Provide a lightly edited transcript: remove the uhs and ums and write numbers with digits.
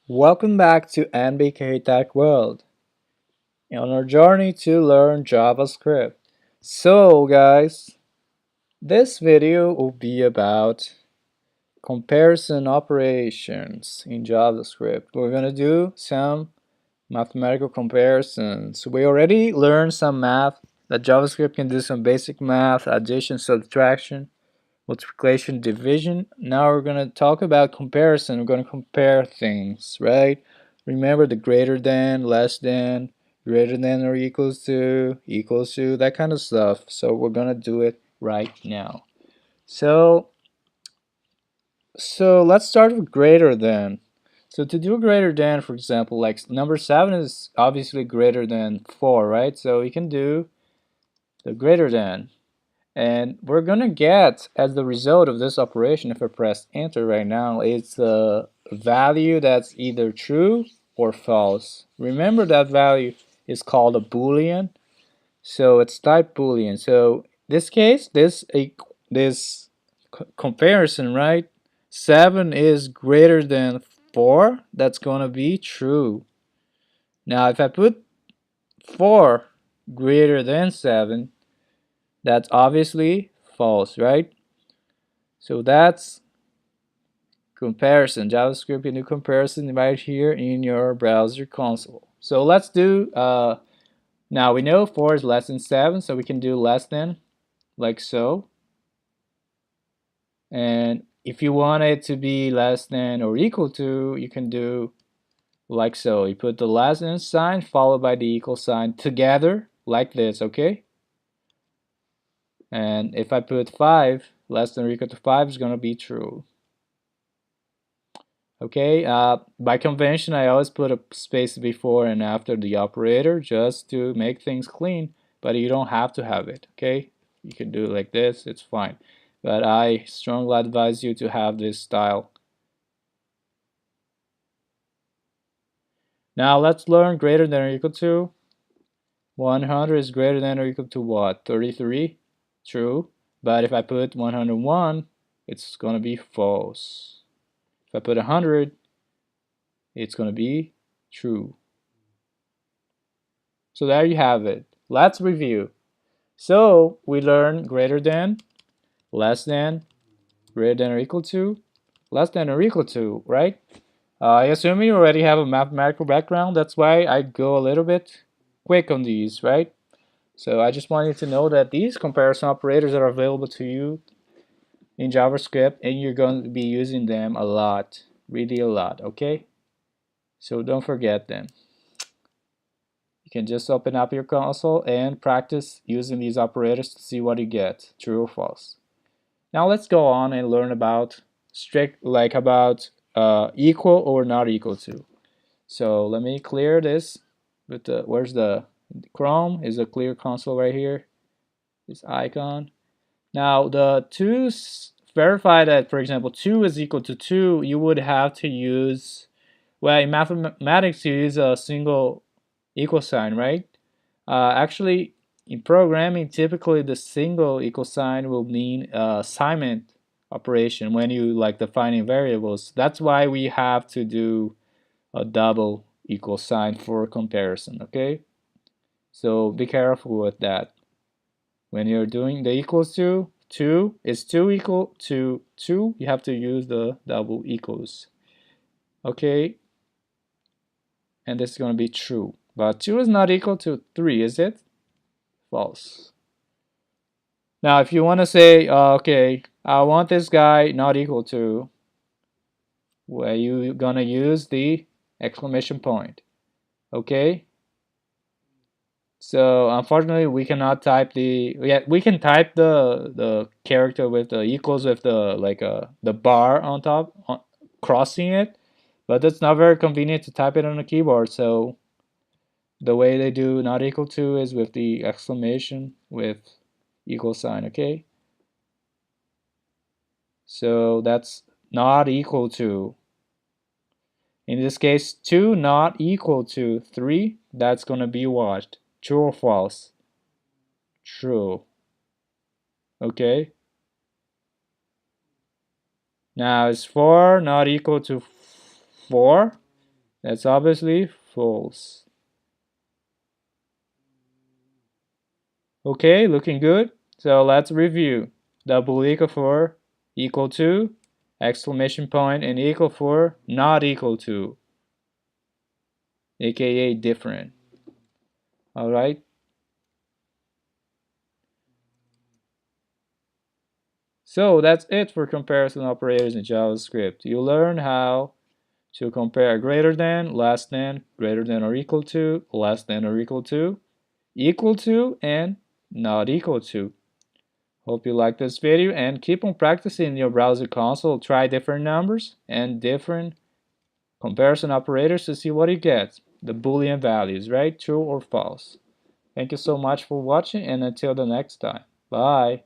Welcome back to NBK Tech World on our journey to learn JavaScript. So guys, this video will be about comparison operations in JavaScript. We're gonna do some mathematical comparisons. We already learned some math that JavaScript can do some basic math, addition, subtraction, multiplication, division. Now we're going to talk about comparison. We're going to compare things, right? Remember the greater than, less than, greater than or equals to, that kind of stuff. So we're going to do it right now. So let's start with greater than. So to do greater than, for example, like number 7 is obviously greater than 4, right? So we can do the greater than. And we're gonna get, as the result of this operation, if I press enter right now, it's a value that's either true or false. Remember that value is called a boolean, so it's type boolean. So this case, this comparison, right? 7 is greater than 4, that's gonna be true. Now if I put 4 greater than 7, that's obviously false, right? So that's comparison. JavaScript can do comparison right here in your browser console. So let's do, now we know 4 is less than 7, so we can do less than, like so. And if you want it to be less than or equal to, you can do like so. You put the less than sign followed by the equal sign together, like this, okay? And if I put 5, less than or equal to 5 is going to be true. Okay, by convention, I always put a space before and after the operator just to make things clean, but you don't have to have it, okay? You can do it like this, it's fine. But I strongly advise you to have this style. Now let's learn greater than or equal to. 100 is greater than or equal to what? 33? True. But if I put 101, it's going to be false. If I put 100, it's going to be true. So there you have it. Let's review. So we learned greater than, less than, greater than or equal to, less than or equal to, right? I assume you already have a mathematical background. That's why I go a little bit quick on these, right? So I just want you to know that these comparison operators are available to you in JavaScript, and you're going to be using them a lot, really a lot, okay? So don't forget them. You can just open up your console and practice using these operators to see what you get, true or false. Now let's go on and learn about equal or not equal to. So let me clear this with the, where's the Chrome is a clear console right here, this icon. Now the verify that, for example, 2 is equal to 2, you would have to use, well, in mathematics you use a single equal sign, right? Actually, in programming, typically the single equal sign will mean assignment operation when you like defining variables. That's why we have to do a double equal sign for comparison, okay? So be careful with that. When you're doing the equals to 2, is 2 equal to 2? You have to use the double equals, okay? And this is going to be true. But 2 is not equal to 3, is it? False. Now, if you want to say, okay, I want this guy not equal to, well, you're going to use the exclamation point, okay? So unfortunately, we cannot type the, yeah, we can type the character with the equals with the the bar on top, crossing it, but it's not very convenient to type it on the keyboard. So the way they do not equal to is with the exclamation with equal sign, okay? So that's not equal to. In this case, 2 not equal to 3, that's going to be what? True or false? True. Okay. Now is 4 not equal to 4? That's obviously false. Okay, looking good. So let's review. Double equal for, equal to, exclamation point, and equal for, not equal to, aka different. All right. So that's it for comparison operators in JavaScript. You learn how to compare greater than, less than, greater than or equal to, less than or equal to, and not equal to. Hope you like this video and keep on practicing in your browser console. Try different numbers and different comparison operators to see what you get. The Boolean values, right? True or false. Thank you so much for watching and until the next time. Bye.